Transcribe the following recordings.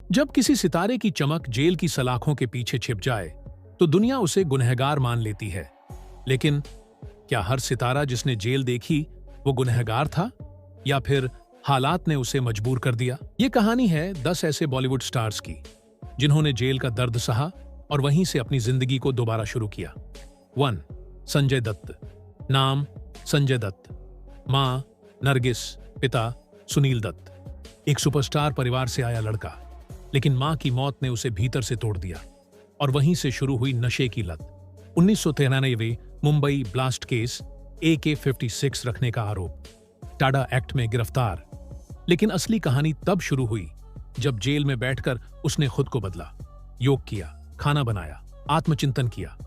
जब किसी सितारे की चमक जेल की सलाखों के पीछे छिप जाए तो दुनिया उसे गुनहगार मान लेती है। लेकिन क्या हर सितारा जिसने जेल देखी वो गुनहगार था, या फिर हालात ने उसे मजबूर कर दिया? ये कहानी है 10 ऐसे बॉलीवुड स्टार्स की जिन्होंने जेल का दर्द सहा और वहीं से अपनी जिंदगी को दोबारा शुरू किया। 1. संजय दत्त। नाम संजय दत्त, मां नरगिस, पिता सुनील दत्त। एक सुपरस्टार परिवार से आया लड़का, लेकिन मां की मौत ने उसे भीतर से तोड़ दिया और वहीं से शुरू हुई नशे की लत। 1993 मुंबई ब्लास्ट केस, AK-56 रखने का आरोप, टाडा एक्ट में गिरफ्तार। लेकिन असली कहानी तब शुरू हुई जब जेल में बैठकर उसने खुद को बदला, योग किया, खाना बनाया, आत्मचिंतन किया।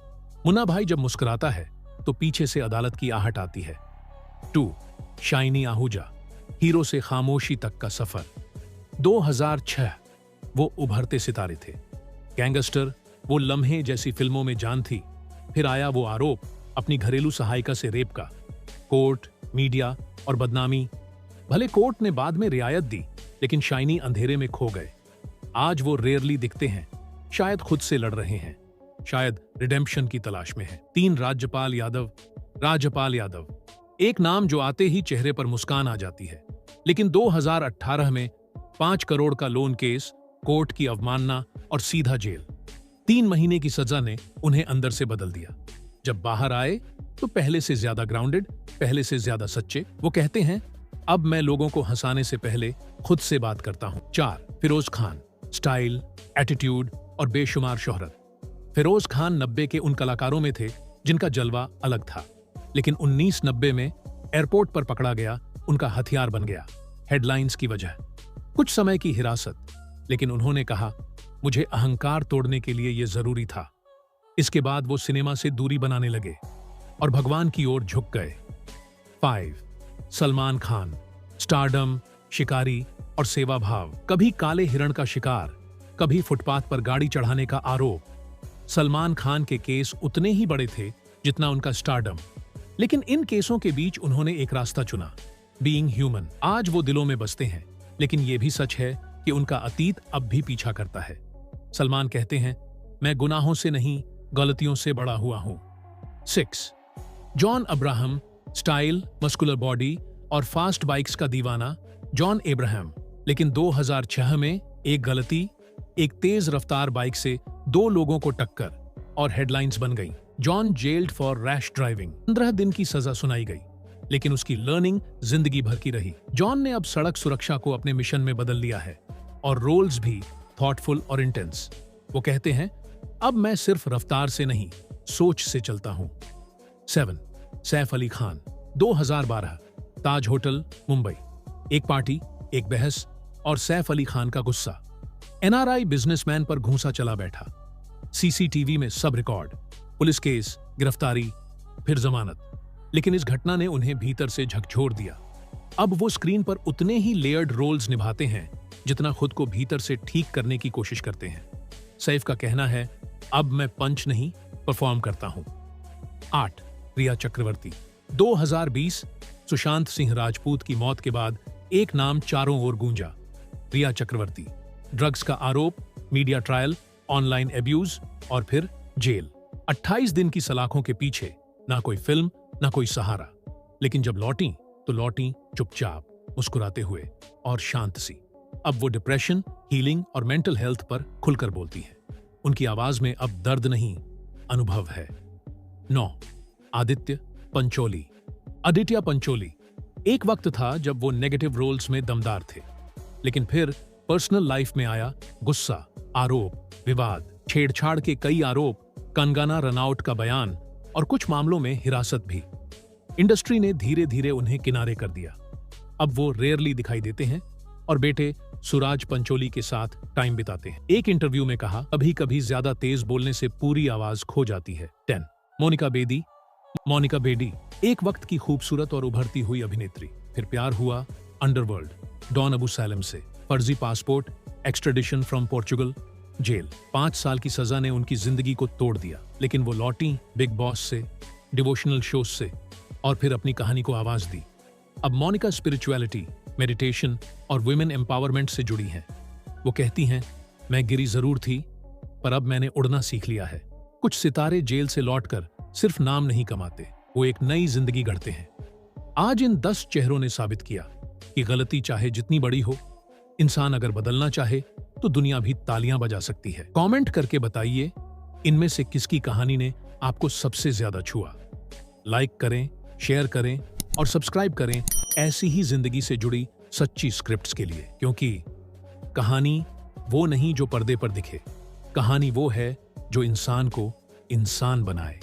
मुन्ना भाई जब मुस्कुराता है तो पीछे से अदालत की आहट आती है। 2. शाइनी आहूजा। हीरो से खामोशी तक का सफर। 2006 वो उभरते सितारे थे। गैंगस्टर, वो लम्हे जैसी फिल्मों में जान थी। फिर आया वो आरोप अपनी घरेलू सहायिका से रेप का। कोर्ट, मीडिया और बदनामी। भले कोर्ट ने बाद में रियायत दी, लेकिन शाइनी अंधेरे में खो गए। आज वो रेयरली दिखते हैं, शायद खुद से लड़ रहे हैं, शायद रिडेम्पशन की तलाश में हैं। 3. राजपाल यादव। एक नाम जो आते ही चेहरे पर मुस्कान आ जाती है। लेकिन 2018 में 5 करोड़ का लोन केस, कोर्ट की अवमानना और सीधा जेल। 3 महीने की सजा ने उन्हें अंदर से बदल दिया। जब बाहर आए तो पहले से ज्यादा ग्राउंडेड, पहले से ज्यादा सच्चे। वो कहते हैं, अब मैं लोगों को हंसाने से पहले खुद से बात करता हूं। 4. फिरोज खान। स्टाइल, एटीट्यूड और बेशुमार शोहरत। फिरोज खान 90 के उन कलाकारों में थे जिनका जलवा अलग था, लेकिन 1990 में एयरपोर्ट पर पकड़ा गया, उनका हथियार बन गया हेडलाइंस की वजह। कुछ समय की हिरासत, लेकिन उन्होंने कहा, मुझे अहंकार तोड़ने के लिए यह जरूरी था। इसके बाद वो सिनेमा से दूरी बनाने लगे और भगवान की ओर झुक गए। 5. सलमान खान। स्टारडम, शिकारी और सेवा भाव। कभी काले हिरण का शिकार, कभी फुटपाथ पर गाड़ी चढ़ाने का आरोप। सलमान खान के केस उतने ही बड़े थे जितना उनका स्टारडम, लेकिन इन केसों के बीच उन्होंने एक रास्ता चुना, बीइंग ह्यूमन। आज वो दिलों में बसते हैं, लेकिन यह भी सच है कि उनका अतीत अब भी पीछा करता है। सलमान कहते हैं, मैं गुनाहों से नहीं, गलतियों से बड़ा हुआ हूं। 6. John Abraham. Style, muscular body और फास्ट बाइक्स का दीवाना जॉन अब्राहम। लेकिन 2006 में एक गलती, एक तेज रफ्तार बाइक से 2 लोगों को टक्कर और हेडलाइंस बन गई। John gelled for rash driving. 15 दिन की सजा सुनाई गई, लेकिन उसकी लर्निंग जिंदगी भर की रही। जॉन ने अब सड़क सुरक्षा को अपने मिशन में बदल लिया है और रोल्स भी थॉटफुल और इंटेंस। वो कहते हैं, अब मैं सिर्फ रफ्तार से नहीं, सोच से चलता हूं। 7. सैफ अली खान। 2012 ताज होटल, मुंबई। एक पार्टी, एक बहस और सैफ अली खान का गुस्सा। NRI बिजनेसमैन पर घूंसा चला बैठा। CCTV में सब रिकॉर्ड, पुलिस केस, गिरफ्तारी, फिर जमानत। लेकिन इस घटना ने उन्हें भीतर से झकझोर दिया। अब वो स्क्रीन पर उतने ही लेयर्ड रोल्स निभाते हैं जितना खुद को भीतर से ठीक करने की कोशिश करते हैं। सैफ का कहना है, अब मैं पंच नहीं, परफॉर्म करता हूं। 8. रिया चक्रवर्ती। 2020 सुशांत सिंह राजपूत की मौत के बाद एक नाम चारों ओर गूंजा, रिया चक्रवर्ती। ड्रग्स का आरोप, मीडिया ट्रायल, ऑनलाइन एब्यूज और फिर जेल। 28 दिन की सलाखों के पीछे, ना कोई फिल्म, ना कोई सहारा। लेकिन जब लौटी तो लौटी चुपचाप, मुस्कुराते हुए और शांत सी। अब वो डिप्रेशन, हीलिंग और मेंटल हेल्थ पर खुलकर बोलती है। उनकी आवाज में अब दर्द नहीं, अनुभव है। 9. आदित्य पंचोली। एक वक्त था जब वो नेगेटिव रोल्स में दमदार थे, लेकिन फिर पर्सनल लाइफ में आया गुस्सा, आरोप, विवाद, छेड़छाड़ के कई आरोप, कंगना रनौट का बयान और कुछ मामलों में हिरासत भी। इंडस्ट्री ने धीरे धीरे उन्हें किनारे कर दिया। अब वो रेयरली दिखाई देते हैं और बेटे सुराज पंचोली के साथ टाइम बिताते हैं। एक इंटरव्यू में कहा, कभी कभी ज्यादा तेज बोलने से पूरी आवाज खो जाती है। 10. मोनिका बेदी। एक वक्त की खूबसूरत और उभरती हुई अभिनेत्री, फिर प्यार हुआ अंडरवर्ल्ड, डॉन अबू सैलम से। फर्जी पासपोर्ट, एक्स्ट्रेडिशन फ्रॉम पोर्चुगल, जेल। 5 साल की सजा ने उनकी जिंदगी को तोड़ दिया, लेकिन वो लौटी बिग बॉस से, डिवोशनल शोज से और फिर अपनी कहानी को आवाज दी। अब मोनिका स्पिरिचुअलिटी, मेडिटेशन और वुमेन एम्पावरमेंट से जुड़ी हैं। वो कहती हैं, मैं गिरी जरूर थी, पर अब मैंने उड़ना सीख लिया है। कुछ सितारे जेल से लौटकर सिर्फ नाम नहीं कमाते, वो एक नई जिंदगी गढ़ते हैं। आज इन 10 चेहरों ने साबित किया कि गलती चाहे जितनी बड़ी हो, इंसान अगर बदलना चाहे तो दुनिया भी तालियां बजा सकती है। कमेंट करके बताइए, इनमें से किसकी कहानी ने आपको सबसे ज्यादा छुआ। लाइक करें, शेयर करें और सब्सक्राइब करें ऐसी ही जिंदगी से जुड़ी सच्ची स्क्रिप्ट्स के लिए, क्योंकि कहानी वो नहीं जो पर्दे पर दिखे, कहानी वो है जो इंसान को इंसान बनाए।